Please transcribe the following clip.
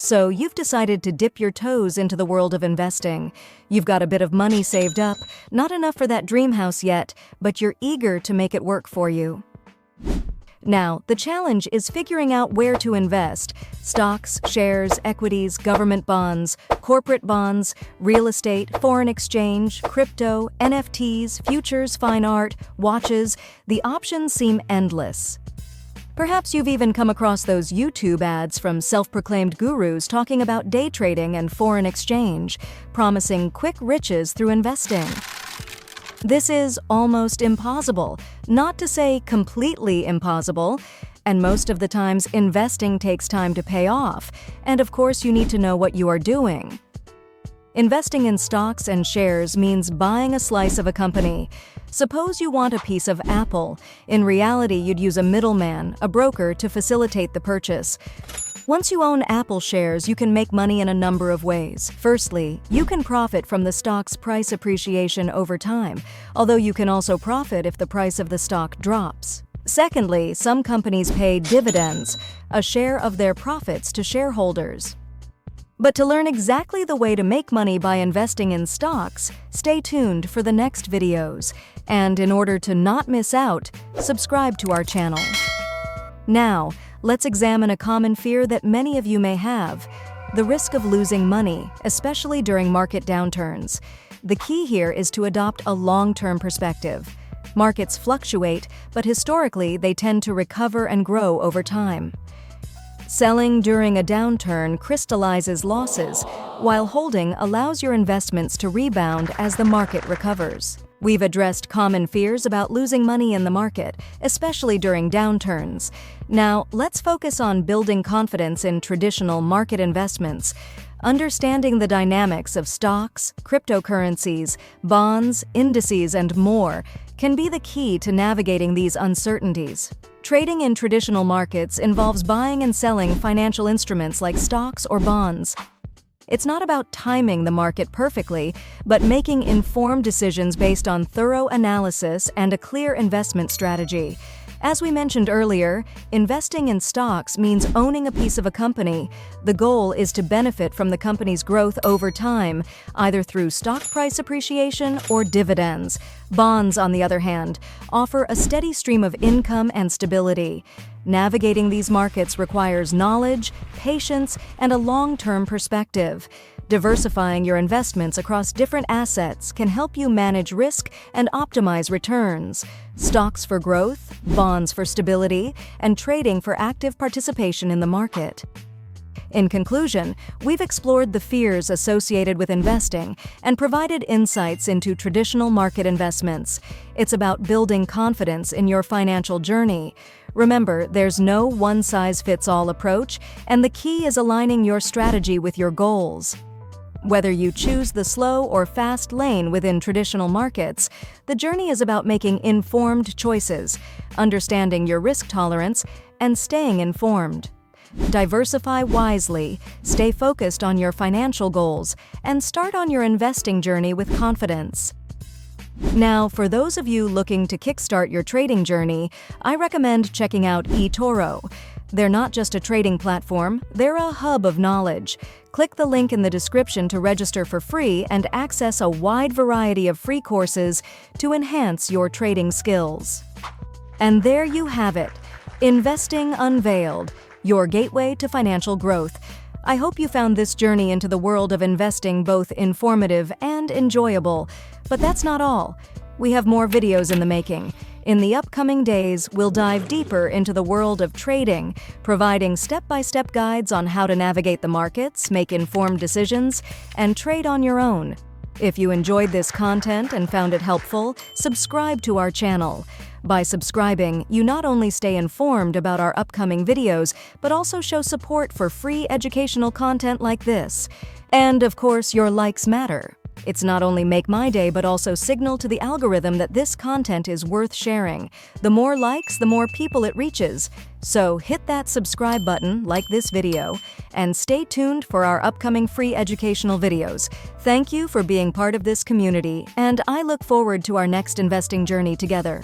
So you've decided to dip your toes into the world of investing. You've got a bit of money saved up, not enough for that dream house yet, but you're eager to make it work for you. Now, the challenge is figuring out where to invest: stocks, shares, equities, government bonds, corporate bonds, real estate, foreign exchange, crypto, NFTs, futures, fine art, watches. The options seem endless. Perhaps you've even come across those YouTube ads from self-proclaimed gurus talking about day trading and foreign exchange, promising quick riches through investing. This is almost impossible, not to say completely impossible, and most of the times investing takes time to pay off, and of course you need to know what you are doing. Investing in stocks and shares means buying a slice of a company. Suppose you want a piece of Apple. In reality, you'd use a middleman, a broker, to facilitate the purchase. Once you own Apple shares, you can make money in a number of ways. Firstly, you can profit from the stock's price appreciation over time, although you can also profit if the price of the stock drops. Secondly, some companies pay dividends, a share of their profits to shareholders. But to learn exactly the way to make money by investing in stocks, stay tuned for the next videos. And in order to not miss out, subscribe to our channel. Now, let's examine a common fear that many of you may have: the risk of losing money, especially during market downturns. The key here is to adopt a long-term perspective. Markets fluctuate, but historically they tend to recover and grow over time. Selling during a downturn crystallizes losses, while holding allows your investments to rebound as the market recovers. We've addressed common fears about losing money in the market, especially during downturns. Now, let's focus on building confidence in traditional market investments. Understanding the dynamics of stocks, cryptocurrencies, bonds, indices, and more can be the key to navigating these uncertainties. Trading in traditional markets involves buying and selling financial instruments like stocks or bonds. It's not about timing the market perfectly, but making informed decisions based on thorough analysis and a clear investment strategy. As we mentioned earlier, investing in stocks means owning a piece of a company. The goal is to benefit from the company's growth over time, either through stock price appreciation or dividends. Bonds, on the other hand, offer a steady stream of income and stability. Navigating these markets requires knowledge, patience, and a long-term perspective. Diversifying your investments across different assets can help you manage risk and optimize returns. Stocks for growth, bonds for stability, and trading for active participation in the market. In conclusion, we've explored the fears associated with investing and provided insights into traditional market investments. It's about building confidence in your financial journey. Remember, there's no one-size-fits-all approach, and the key is aligning your strategy with your goals. Whether you choose the slow or fast lane within traditional markets, the journey is about making informed choices, understanding your risk tolerance, and staying informed. Diversify wisely, stay focused on your financial goals, and start on your investing journey with confidence. Now, for those of you looking to kickstart your trading journey, I recommend checking out eToro. They're not just a trading platform, they're a hub of knowledge. Click the link in the description to register for free and access a wide variety of free courses to enhance your trading skills. And there you have it, Investing Unveiled, your gateway to financial growth. I hope you found this journey into the world of investing both informative and enjoyable. But that's not all. We have more videos in the making. In the upcoming days, we'll dive deeper into the world of trading, providing step-by-step guides on how to navigate the markets, make informed decisions, and trade on your own. If you enjoyed this content and found it helpful, subscribe to our channel. By subscribing, you not only stay informed about our upcoming videos, but also show support for free educational content like this. And of course, your likes matter. It's not only make my day, but also signal to the algorithm that this content is worth sharing. The more likes, the more people it reaches. So hit that subscribe button, like this video, and stay tuned for our upcoming free educational videos. Thank you for being part of this community, and I look forward to our next investing journey together.